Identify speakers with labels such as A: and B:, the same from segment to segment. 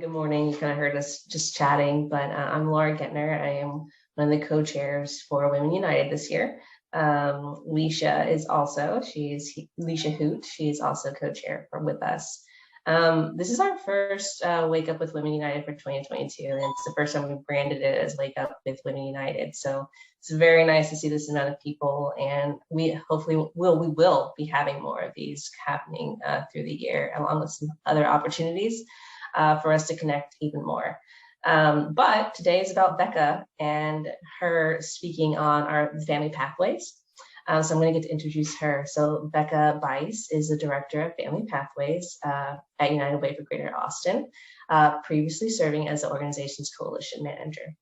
A: Good morning. You kind of heard us just chatting, but I'm Laura Gettner. I am one of the co-chairs for Women United this year. Leisha is also, she's Leisha Hoot. She's also co-chair with us. This is our first Wake Up with Women United for 2022, and it's the first time we branded it as Wake Up with Women United. So it's very nice to see this amount of people, and we hopefully will be having more of these happening through the year, along with some other opportunities for us to connect even more. But today is about Becca and her speaking on our family pathways. So I'm going to get to introduce her. So Becca Bice is the director of Family Pathways at United Way for Greater Austin, previously serving as the organization's coalition manager.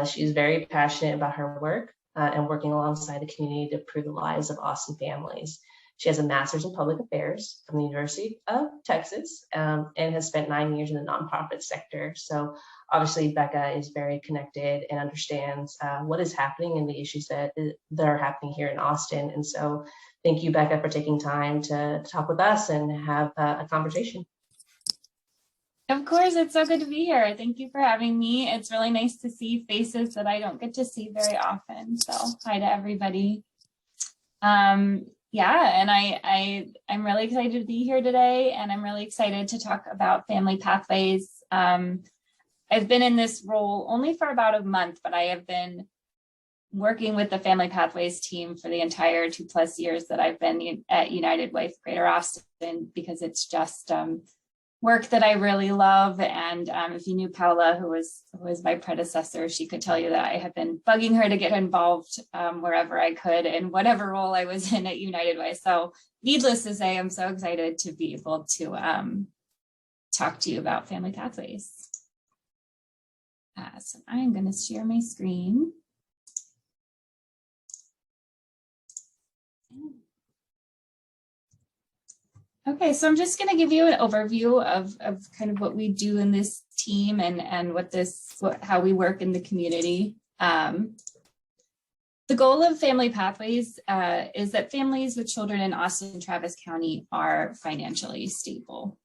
A: She is very passionate about her work and working alongside the community to improve the lives of Austin families. She has a master's in public affairs from the University of Texas and has spent 9 years in the nonprofit sector. So obviously Becca is very connected and understands what is happening and the issues that are happening here in Austin. And so thank you, Becca, for taking time to talk with us and have a conversation.
B: Of course, it's so good to be here. Thank you for having me. It's really nice to see faces that I don't get to see very often. So hi to everybody. Yeah, and I'm really excited to be here today, and I'm really excited to talk about family pathways. I've been in this role only for about a month, but I have been working with the Family Pathways team for the entire 2+ years that I've been at United Way for Greater Austin, because it's just work that I really love. And if you knew Paula, who was my predecessor, she could tell you that I have been bugging her to get involved wherever I could in whatever role I was in at United Way. So needless to say, I'm so excited to be able to talk to you about family pathways. So I'm going to share my screen. Okay, so I'm just going to give you an overview of kind of what we do in this team and how we work in the community. The goal of Family Pathways is that families with children in Austin and Travis County are financially stable.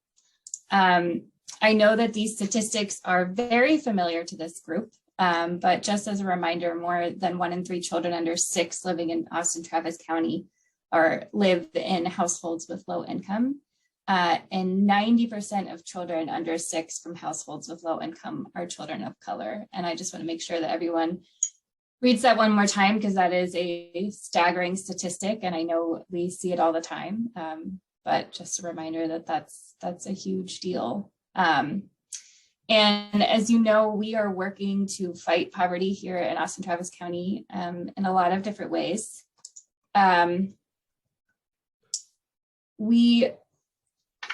B: I know that these statistics are very familiar to this group, but just as a reminder, more than 1 in 3 children under 6 living in Austin, Travis County or live in households with low income. And 90% of children under 6 from households with low income are children of color. And I just want to make sure that everyone reads that one more time, because that is a staggering statistic. And I know we see it all the time, but just a reminder that that's a huge deal. And as you know, we are working to fight poverty here in Austin, Travis County in a lot of different ways.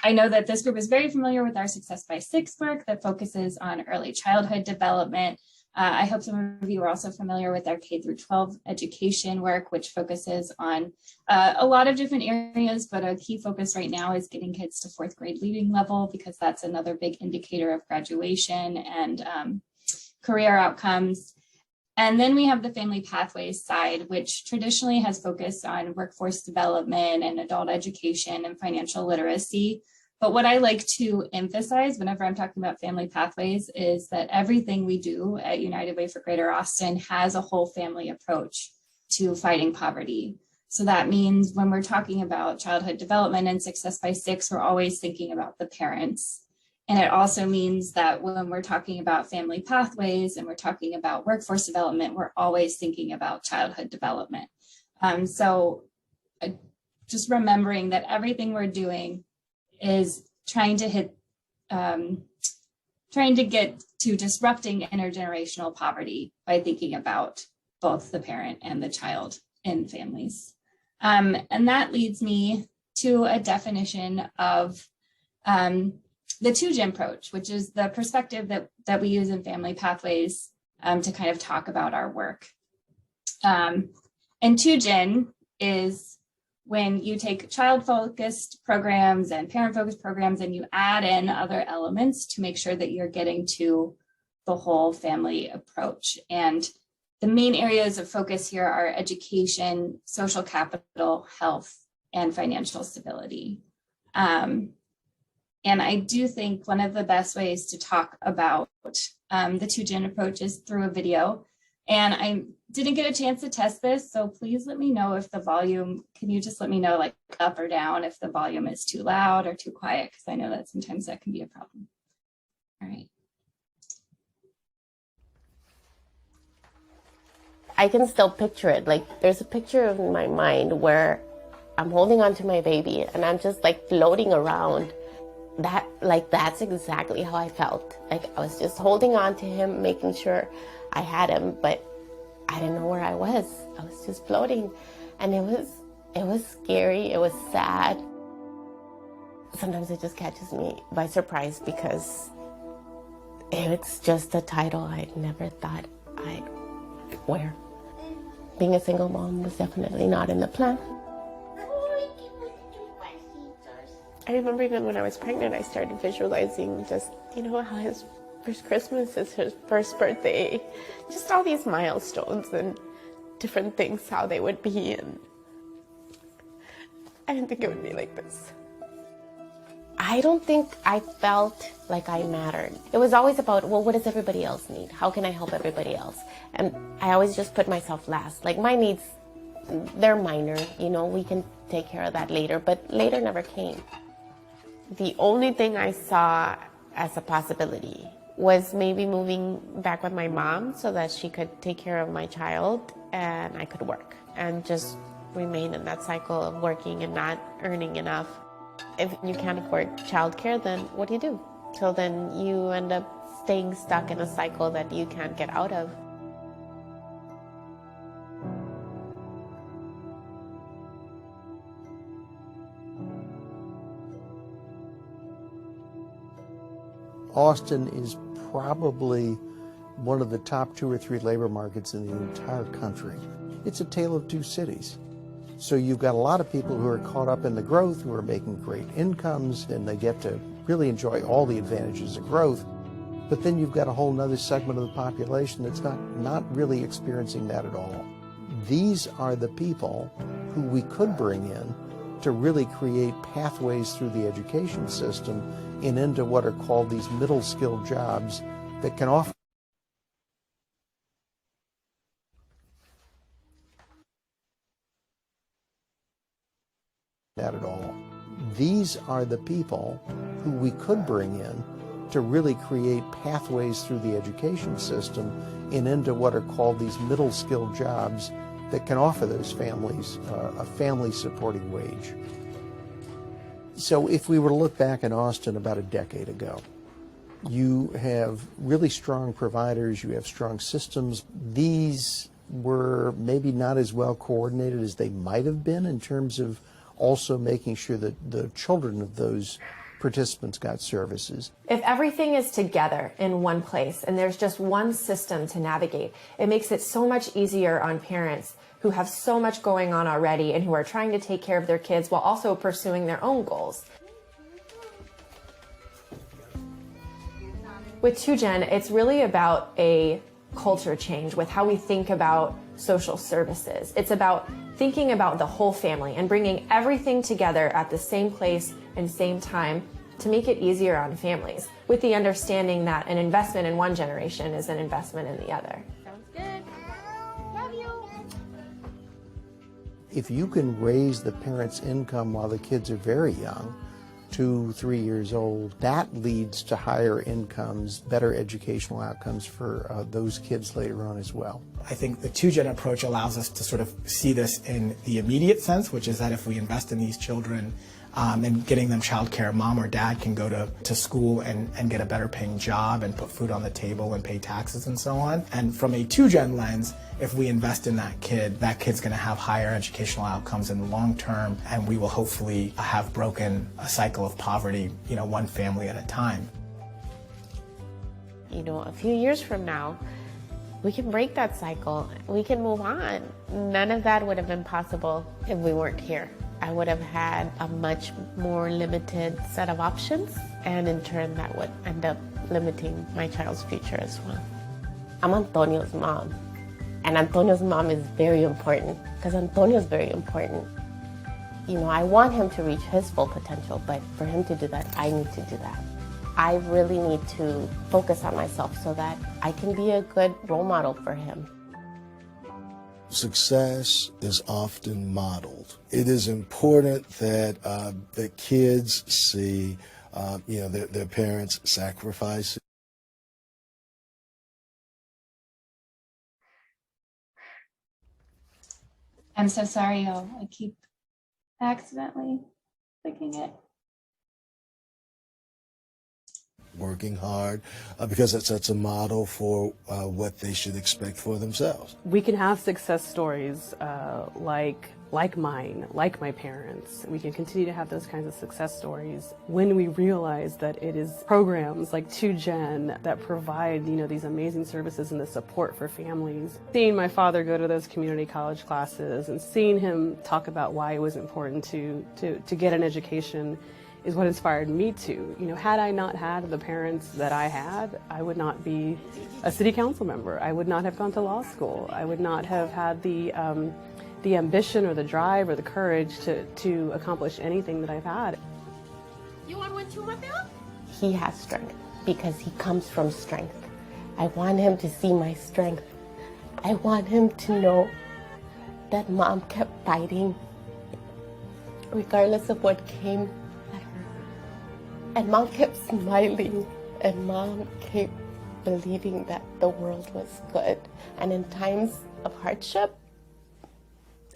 B: I know that this group is very familiar with our Success by 6 work that focuses on early childhood development. I hope some of you are also familiar with our K-12 education work, which focuses on a lot of different areas, but a key focus right now is getting kids to 4th grade reading level, because that's another big indicator of graduation and career outcomes. And then we have the Family Pathways side, which traditionally has focused on workforce development and adult education and financial literacy. But what I like to emphasize whenever I'm talking about Family Pathways is that everything we do at United Way for Greater Austin has a whole family approach to fighting poverty. So that means when we're talking about childhood development and Success by 6, we're always thinking about the parents. And it also means that when we're talking about family pathways and we're talking about workforce development, we're always thinking about childhood development. So just remembering that everything we're doing is trying to get to disrupting intergenerational poverty by thinking about both the parent and the child in families. And that leads me to a definition of the 2GEN approach, which is the perspective that we use in Family Pathways to kind of talk about our work. And 2GEN is when you take child-focused programs and parent-focused programs and you add in other elements to make sure that you're getting to the whole family approach. And the main areas of focus here are education, social capital, health, and financial stability. And I do think one of the best ways to talk about the 2Gen approach is through a video. And I didn't get a chance to test this, so please let me know if the volume, can you just let me know like up or down if the volume is too loud or too quiet? Because I know that sometimes that can be a problem. All right.
C: I can still picture it. Like there's a picture in my mind where I'm holding on to my baby and I'm just like floating around. That's exactly how I felt. Like I was just holding on to him, making sure I had him, but I didn't know where I was. I was just floating, and it was scary. It was sad. Sometimes it just catches me by surprise because it's just a title I never thought I'd wear. Being a single mom was definitely not in the plan. I remember even when I was pregnant, I started visualizing just, how his first Christmas is his first birthday, just all these milestones and different things, how they would be, and I didn't think it would be like this. I don't think I felt like I mattered. It was always about, well, what does everybody else need? How can I help everybody else? And I always just put myself last. Like my needs, they're minor, we can take care of that later, but later never came. The only thing I saw as a possibility was maybe moving back with my mom so that she could take care of my child and I could work and just remain in that cycle of working and not earning enough. If you can't afford childcare, then what do you do? So then you end up staying stuck in a cycle that you can't get out of.
D: Austin is probably one of the top 2 or 3 labor markets in the entire country. It's a tale of two cities. So you've got a lot of people who are caught up in the growth, who are making great incomes, and they get to really enjoy all the advantages of growth. But then you've got a whole other segment of the population that's not really experiencing that at all. These are the people who we could bring in to really create pathways through the education system and into what are called these middle skilled jobs that can offer that at all. These are the people who we could bring in to really create pathways through the education system and into what are called these middle skilled jobs that can offer those families a family supporting wage. So if we were to look back in Austin about a decade ago, you have really strong providers, you have strong systems. These were maybe not as well coordinated as they might have been in terms of also making sure that the children of those participants got services.
E: If everything is together in one place and there's just one system to navigate, it makes it so much easier on parents who have so much going on already and who are trying to take care of their kids while also pursuing their own goals. With 2Gen, it's really about a culture change with how we think about social services. It's about thinking about the whole family and bringing everything together at the same place and same time to make it easier on families, with the understanding that an investment in one generation is an investment in the other.
C: Sounds good. Love you.
D: If you can raise the parents' income while the kids are very young, 2, 3 years old, that leads to higher incomes, better educational outcomes for those kids later on as well.
F: I think the 2Gen approach allows us to sort of see this in the immediate sense, which is that if we invest in these children and getting them childcare, mom or dad can go to school and get a better paying job and put food on the table and pay taxes and so on. And from a 2Gen lens, if we invest in that kid's going to have higher educational outcomes in the long term, and we will hopefully have broken a cycle of poverty, one family at a time.
C: A few years from now, we can break that cycle. We can move on. None of that would have been possible if we weren't here. I would have had a much more limited set of options, and in turn that would end up limiting my child's future as well. I'm Antonio's mom, and Antonio's mom is very important because Antonio's very important. I want him to reach his full potential, but for him to do that, I need to do that. I really need to focus on myself so that I can be a good role model for him.
G: Success is often modeled. It is important that the kids see, their parents sacrifice.
B: I'm so sorry, y'all. I keep accidentally clicking it.
G: Working hard because it sets a model for what they should expect for themselves.
H: We can have success stories like mine, like my parents. We can continue to have those kinds of success stories when we realize that it is programs like 2Gen that provide, these amazing services and the support for families. Seeing my father go to those community college classes and seeing him talk about why it was important to get an education is what inspired me to. Had I not had the parents that I had, I would not be a city council member. I would not have gone to law school. I would not have had the ambition or the drive or the courage to accomplish anything that I've had.
C: You want one too, Rafael? He has strength because he comes from strength. I want him to see my strength. I want him to know that Mom kept fighting regardless of what came at her. And Mom kept smiling, and Mom kept believing that the world was good. And in times of hardship,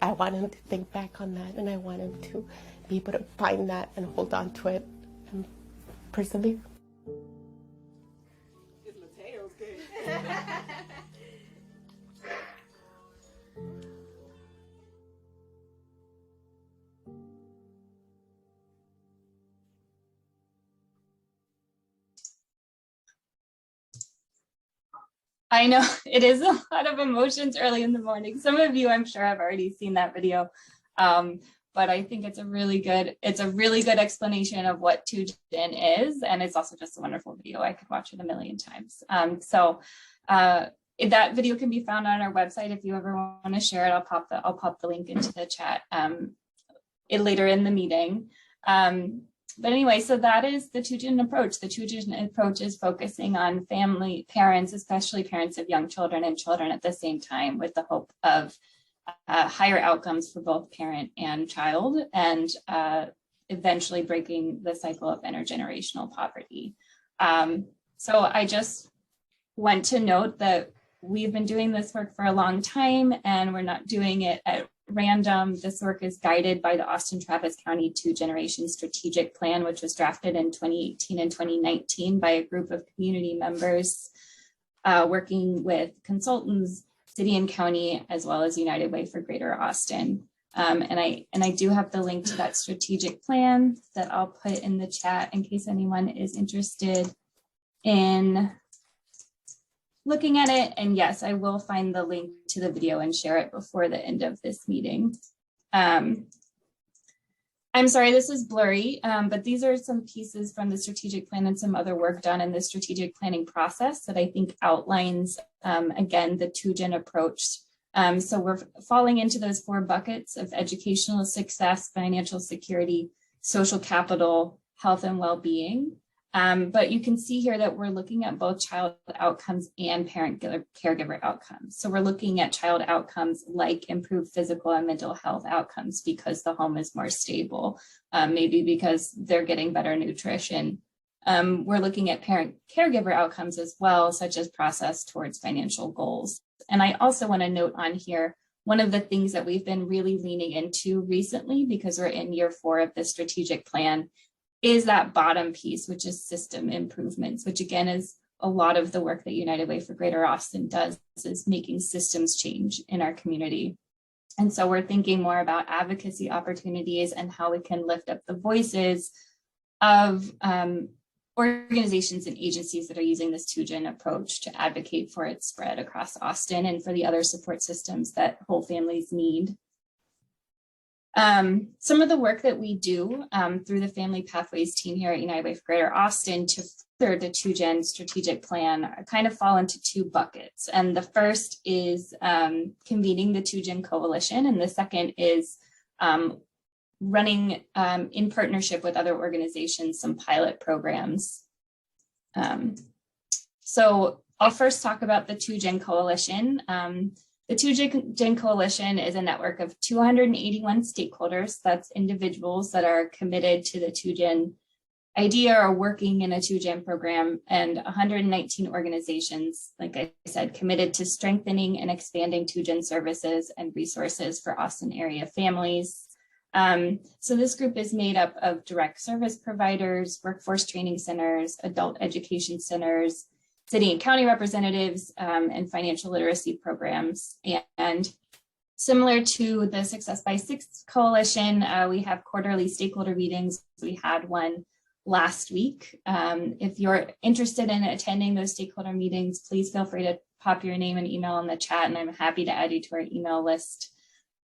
C: I want him to think back on that, and I want him to be able to find that and hold on to it and persevere.
H: It's Mateo's good.
B: I know it is a lot of emotions early in the morning. Some of you, I'm sure, have already seen that video, but I think it's a really good explanation of what 2Gen is, and it's also just a wonderful video. I could watch it a million times. That video can be found on our website. If you ever want to share it, I'll pop the link into the chat later in the meeting. But anyway, so that is the 2Gen approach. The 2Gen approach is focusing on parents, especially parents of young children and children at the same time, with the hope of higher outcomes for both parent and child, and eventually breaking the cycle of intergenerational poverty. So I just want to note that we've been doing this work for a long time, and we're not doing it at random. This work is guided by the Austin Travis County 2Generation Strategic Plan, which was drafted in 2018 and 2019 by a group of community members working with consultants, city and county, as well as United Way for Greater Austin. And I do have the link to that strategic plan that I'll put in the chat in case anyone is interested in looking at it. And yes, I will find the link to the video and share it before the end of this meeting. I'm sorry, this is blurry, but these are some pieces from the strategic plan and some other work done in the strategic planning process that I think outlines, again, the 2Gen approach. So we're falling into those 4 buckets of educational success, financial security, social capital, health and well-being. But you can see here that we're looking at both child outcomes and parent caregiver outcomes. So we're looking at child outcomes like improved physical and mental health outcomes because the home is more stable, maybe because they're getting better nutrition. We're looking at parent caregiver outcomes as well, such as process towards financial goals. And I also want to note on here, one of the things that we've been really leaning into recently, because we're in year 4 of the strategic plan, is that bottom piece, which is system improvements, which again is a lot of the work that United Way for Greater Austin does, is making systems change in our community. And so we're thinking more about advocacy opportunities and how we can lift up the voices of organizations and agencies that are using this 2Gen approach to advocate for its spread across Austin and for the other support systems that whole families need. Some of the work that we do through the Family Pathways team here at United Way for Greater Austin to further the 2Gen strategic plan kind of fall into 2 buckets. And the first is convening the 2Gen coalition, and the second is running in partnership with other organizations some pilot programs. So I'll first talk about the 2Gen Coalition. The 2Gen Coalition is a network of 281 stakeholders. That's individuals that are committed to the 2Gen idea or working in a 2Gen program, and 119 organizations, like I said, committed to strengthening and expanding 2Gen services and resources for Austin area families. So this group is made up of direct service providers, workforce training centers, adult education centers, city and county representatives, and financial literacy programs. And similar to the Success by Six Coalition, we have quarterly stakeholder meetings. We had one last week. If you're interested in attending those stakeholder meetings, please feel free to pop your name and email in the chat, and I'm happy to add you to our email list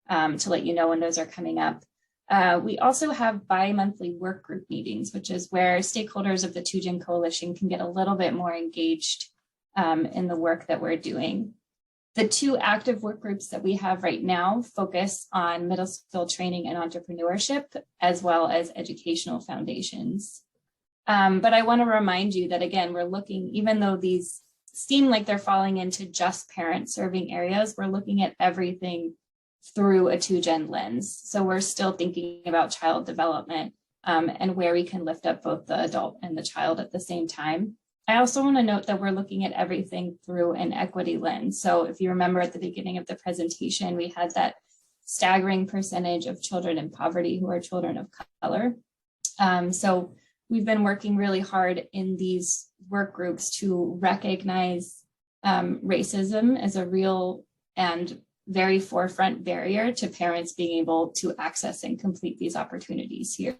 B: to let you know when those are coming up. We also have bi-monthly work group meetings, which is where stakeholders of the 2Gen Coalition can get a little bit more engaged in the work that we're doing. The two active work groups that we have right now focus on middle skill training and entrepreneurship, as well as educational foundations. But I want to remind you that, again, we're looking, even though these seem like they're falling into just parent serving areas, we're looking at everything through a 2Gen lens. So we're still thinking about child development and where we can lift up both the adult and the child at the same time. I also want to note that we're looking at everything through an equity lens. So if you remember at the beginning of the presentation, we had that staggering percentage of children in poverty who are children of color. So we've been working really hard in these work groups to recognize racism as a real and very forefront barrier to parents being able to access and complete these opportunities here.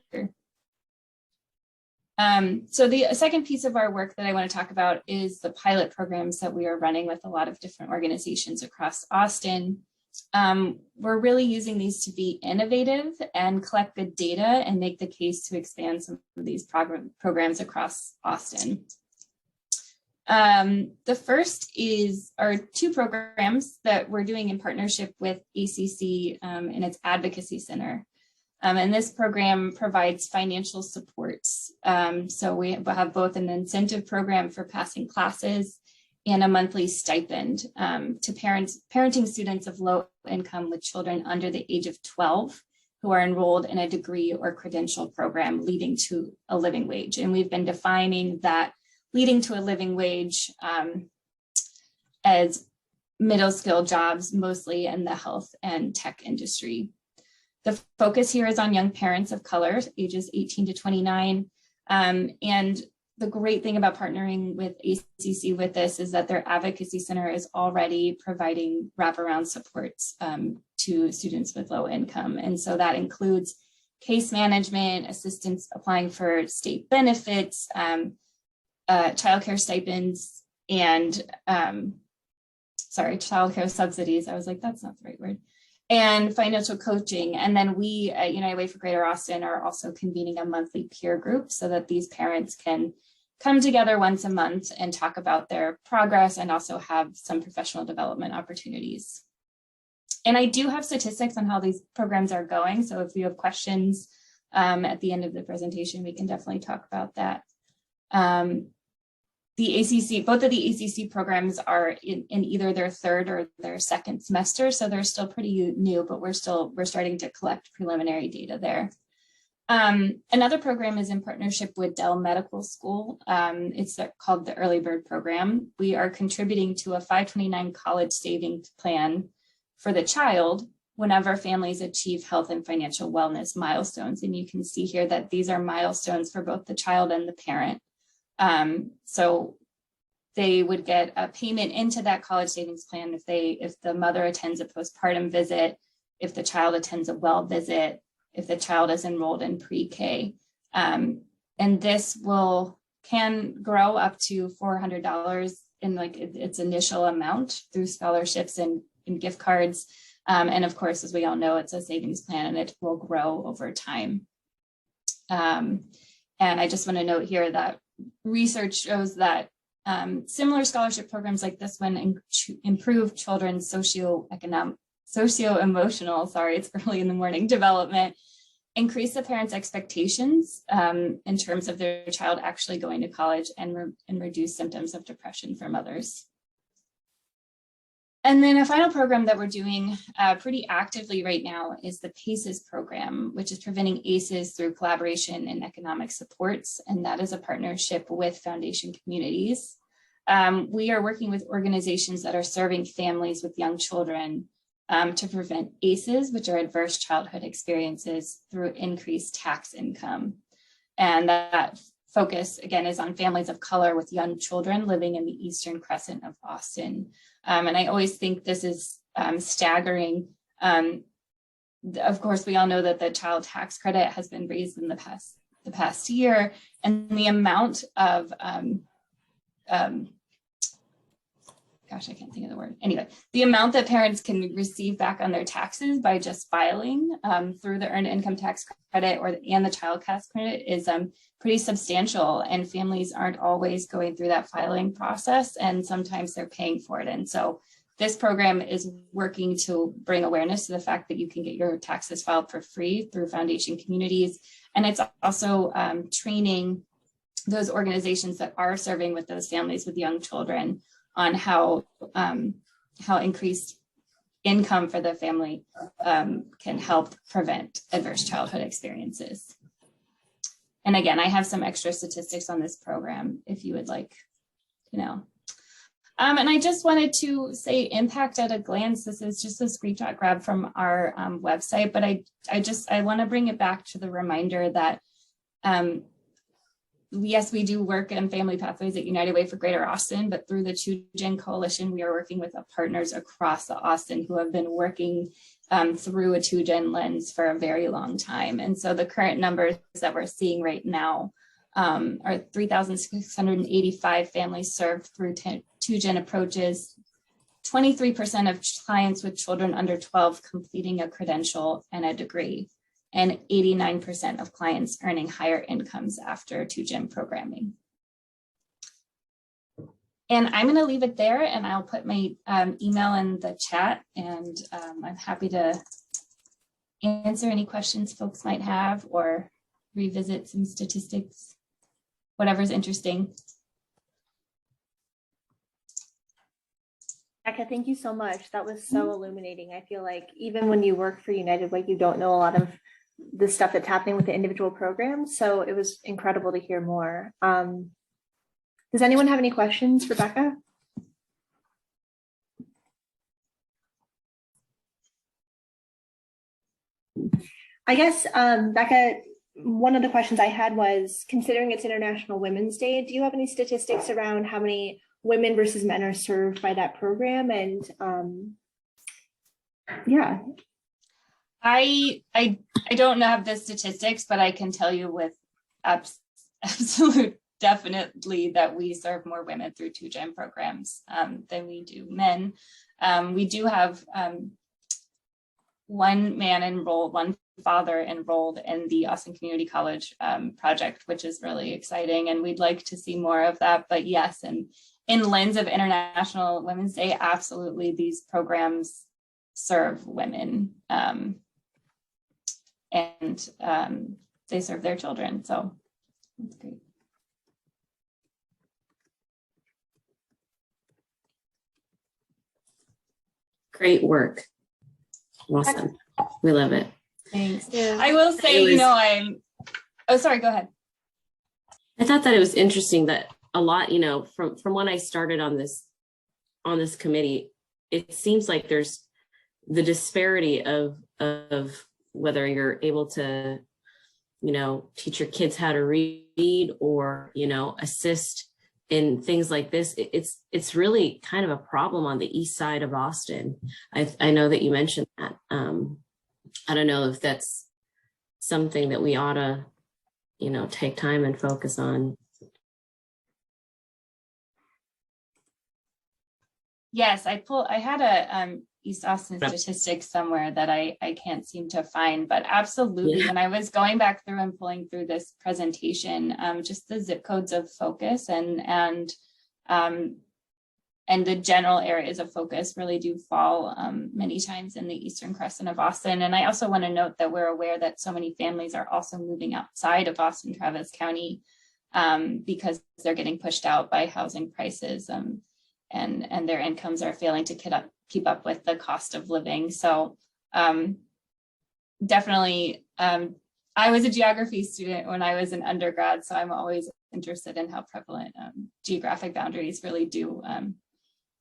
B: So the second piece of our work that I want to talk about is the pilot programs that we are running with a lot of different organizations across Austin. We're really using these to be innovative and collect good data and make the case to expand some of these programs across Austin. The first are two programs that we're doing in partnership with ACC and its Advocacy Center. And this program provides financial supports. So we have both an incentive program for passing classes and a monthly stipend to parenting students of low income with children under the age of 12 who are enrolled in a degree or credential program leading to a living wage. And we've been defining that leading to a living wage as middle skill jobs, mostly in the health and tech industry. The focus here is on young parents of color, ages 18 to 29. And the great thing about partnering with ACC with this is that their advocacy center is already providing wraparound supports to students with low income. And so that includes case management, assistance applying for state benefits, childcare stipends, and childcare subsidies. I was like, that's not the right word. And financial coaching. And then we at United Way for Greater Austin are also convening a monthly peer group so that these parents can come together once a month and talk about their progress and also have some professional development opportunities. And I do have statistics on how these programs are going. So if you have questions at the end of the presentation, we can definitely talk about that. Both of the ACC programs are in either their third or their second semester, so they're still pretty new, but we're starting to collect preliminary data there. Another program is in partnership with Dell Medical School. It's called the Early Bird Program. We are contributing to a 529 college savings plan for the child whenever families achieve health and financial wellness milestones. And you can see here that these are milestones for both the child and the parent. So they would get a payment into that college savings plan if the mother attends a postpartum visit, if the child attends a well visit, if the child is enrolled in pre-K. And this can grow up to $400 in its initial amount through scholarships and gift cards. And of course, as we all know, it's a savings plan and it will grow over time. And I just want to note here that research shows that similar scholarship programs like this one improve children's socio-emotional, it's early in the morning, development, increase the parents' expectations in terms of their child actually going to college, and reduce symptoms of depression for mothers. And then a final program that we're doing pretty actively right now is the PACES program, which is preventing ACEs through collaboration and economic supports. And that is a partnership with Foundation Communities. We are working with organizations that are serving families with young children to prevent ACEs, which are adverse childhood experiences, through increased tax income. And that focus, again, is on families of color with young children living in the Eastern Crescent of Austin. And I always think this is staggering. Of course, we all know that the child tax credit has been raised in the past year, and the amount of gosh, I can't think of the word. Anyway, the amount that parents can receive back on their taxes by just filing through the earned income tax credit and the child tax credit is pretty substantial, and families aren't always going through that filing process, and sometimes they're paying for it. And so this program is working to bring awareness to the fact that you can get your taxes filed for free through Foundation Communities. And it's also training those organizations that are serving with those families with young children on how increased income for the family can help prevent adverse childhood experiences. And again, I have some extra statistics on this program if you would like to know. And I just wanted to say impact at a glance. This is just a screenshot grab from our website, but I want to bring it back to the reminder that yes, we do work in family pathways at United Way for Greater Austin, but through the 2Gen Coalition, we are working with partners across Austin who have been working through a 2Gen lens for a very long time. And so the current numbers that we're seeing right now are 3,685 families served through 2Gen approaches, 23% of clients with children under 12 completing a credential and a degree, and 89% of clients earning higher incomes after 2Gen programming. And I'm going to leave it there, and I'll put my email in the chat, and I'm happy to answer any questions folks might have or revisit some statistics, whatever's interesting.
I: Becca, thank you so much. That was so illuminating. I feel like even when you work for United Way, you don't know a lot of the stuff that's happening with the individual programs. So it was incredible to hear more. Does anyone have any questions for Becca? I guess, Becca, one of the questions I had was, considering it's International Women's Day, do you have any statistics around how many women versus men are served by that program? And yeah.
B: I don't have the statistics, but I can tell you with absolute definitely that we serve more women through 2Gen programs than we do men. We do have one man enrolled, one father enrolled in the Austin Community College project, which is really exciting, and we'd like to see more of that. But yes, and in lens of International Women's Day, absolutely, these programs serve women. And they serve their children, so that's great.
J: Great work. Awesome. We love it.
B: Thanks. Yeah. I will say, oh, sorry, go ahead.
J: I thought that it was interesting that a lot, from when I started on this committee, it seems like there's the disparity of whether you're able to, teach your kids how to read or, assist in things like this. It's really kind of a problem on the east side of Austin. I know that you mentioned that. I don't know if that's something that we ought to, take time and focus on.
B: Yes, I had a East Austin statistics somewhere that I can't seem to find, but absolutely. Yeah. When I was going back through and pulling through this presentation, just the zip codes of focus and the general areas of focus really do fall many times in the Eastern Crescent of Austin. And I also want to note that we're aware that so many families are also moving outside of Austin, Travis County because they're getting pushed out by housing prices and their incomes are failing to keep up with the cost of living. So definitely, I was a geography student when I was an undergrad, so I'm always interested in how prevalent geographic boundaries really do.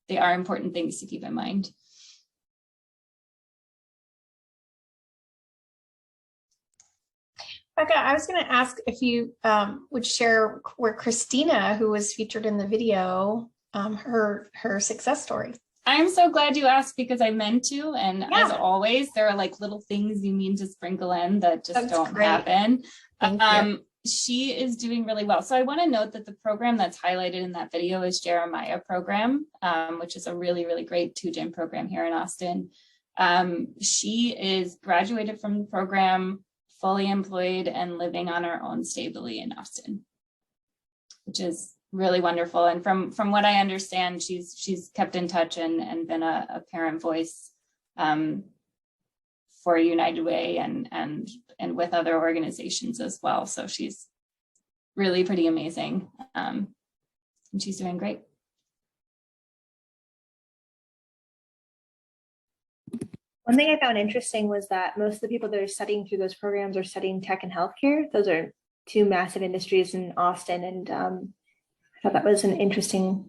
B: They are important things to keep in mind.
K: Becca, I was going to ask if you would share where Christina, who was featured in the video, her success story.
B: I'm so glad you asked because I meant to. And as always, there are like little things you mean to sprinkle in that just don't happen.
K: Thank you.
B: She is doing really well. So I want to note that the program that's highlighted in that video is Jeremiah program, which is a really, really great 2-gen program here in Austin. She is graduated from the program, fully employed and living on her own stably in Austin, which is really wonderful. And from what I understand, she's kept in touch and been a parent voice for United Way and with other organizations as well. So she's really pretty amazing. And she's doing great.
I: One thing I found interesting was that most of the people that are studying through those programs are studying tech and healthcare. Those are two massive industries in Austin, and I thought that was an interesting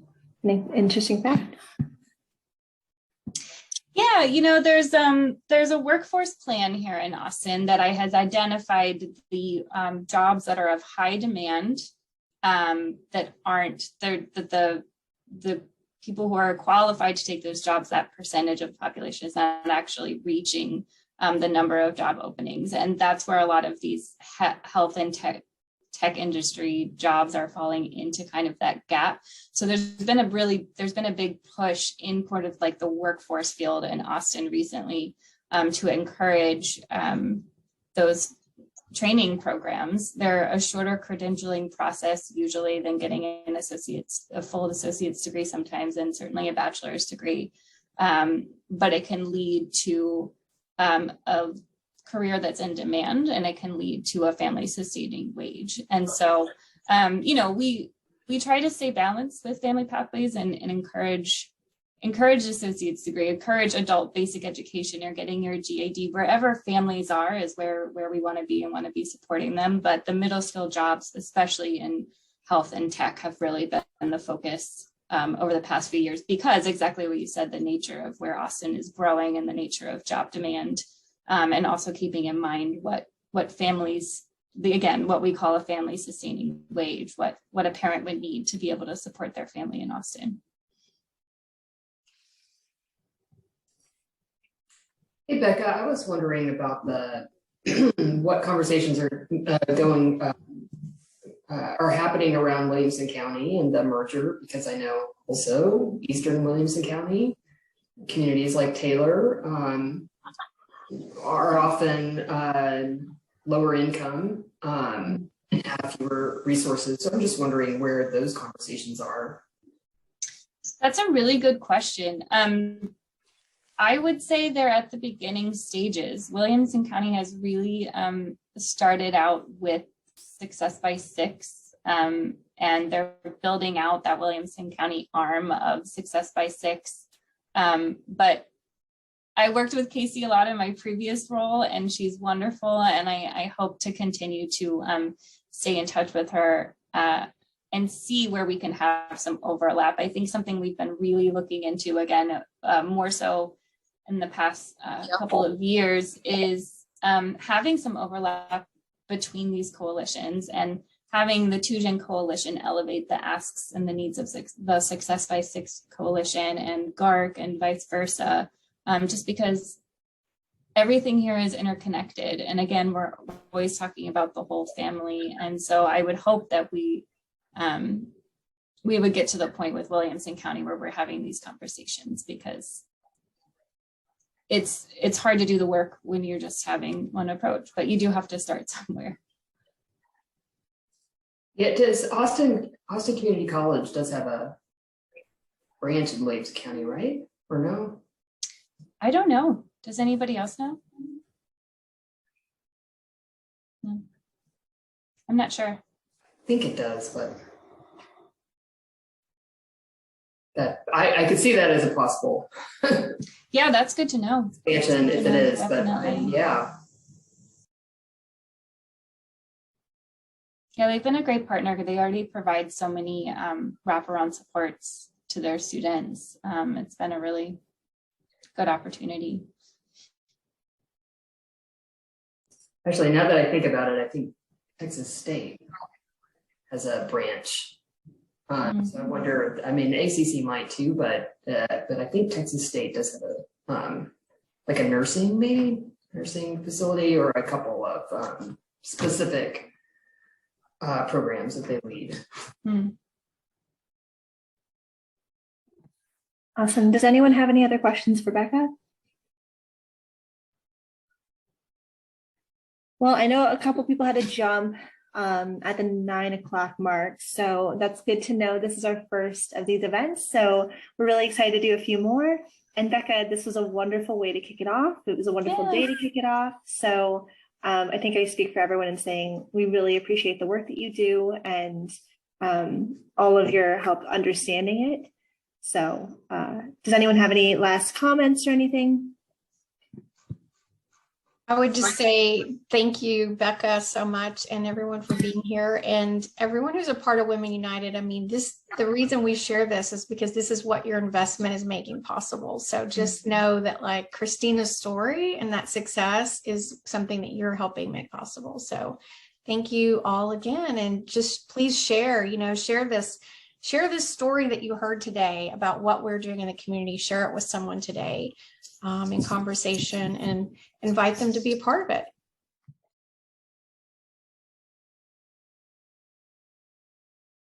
I: fact.
B: Yeah, you know, there's a workforce plan here in Austin that has identified the jobs that are of high demand, that aren't the people who are qualified to take those jobs. That percentage of the population is not actually reaching the number of job openings, and that's where a lot of these health and tech industry jobs are falling into kind of that gap. So there's been a big push in sort of like the workforce field in Austin recently to encourage those training programs. They're a shorter credentialing process usually than getting a full associate's degree sometimes, and certainly a bachelor's degree. But it can lead to a career that's in demand, and it can lead to a family sustaining wage. And so, you know, we try to stay balanced with family pathways and encourage associate's degree, encourage adult basic education or getting your GAD. Wherever families are is where we want to be and want to be supporting them. But the middle skill jobs, especially in health and tech, have really been the focus over the past few years, because exactly what you said, the nature of where Austin is growing and the nature of job demand. And also keeping in mind what families, what we call a family sustaining wage, what a parent would need to be able to support their family in Austin.
L: Hey, Becca, I was wondering about what conversations are are happening around Williamson County and the merger, because I know also Eastern Williamson County, communities like Taylor, are often lower income and have fewer resources. So I'm just wondering where those conversations are.
B: That's a really good question. I would say they're at the beginning stages. Williamson County has really started out with Success by Six, and they're building out that Williamson County arm of Success by Six. But I worked with Casey a lot in my previous role, and she's wonderful. And I hope to continue to stay in touch with her and see where we can have some overlap. I think something we've been really looking into, again, more so in the past couple of years, is having some overlap between these coalitions and having the 2-gen coalition elevate the asks and the needs of the Success by Six coalition and GARC and vice versa. Just because everything here is interconnected. And again, we're always talking about the whole family. And so I would hope that we would get to the point with Williamson County where we're having these conversations, because it's hard to do the work when you're just having one approach, but you do have to start somewhere.
L: Yeah, does Austin Community College does have branch in Williamson County, right? Or no?
B: I don't know. Does anybody else know? No. I'm not sure.
L: I think it does, but that I could see that as a possible
B: Yeah, that's good to know.
L: expansion if it is,
B: Definitely.
L: but yeah.
B: Yeah, they've been a great partner. They already provide so many wraparound supports to their students. It's been a really good opportunity.
L: Actually, now that I think about it, I think Texas State has a branch. So I wonder, I mean, ACC might too, but I think Texas State does have a like a nursing facility or a couple of specific programs that they lead.
I: Awesome. Does anyone have any other questions for Becca? Well, I know a couple people had to jump at the 9 o'clock mark, so that's good to know. This is our first of these events, so we're really excited to do a few more. And Becca, this was a wonderful way to kick it off. It was a wonderful day to kick it off. So I think I speak for everyone in saying we really appreciate the work that you do and all of your help understanding it. So does anyone have any last comments or anything?
K: I would just say thank you, Becca, so much, and everyone for being here, and everyone who's a part of Women United. I mean, the reason we share this is because this is what your investment is making possible. So just know that, like, Christina's story and that success is something that you're helping make possible. So thank you all again, and just please share this story that you heard today about what we're doing in the community. Share it with someone today in conversation and invite them to be a part of it.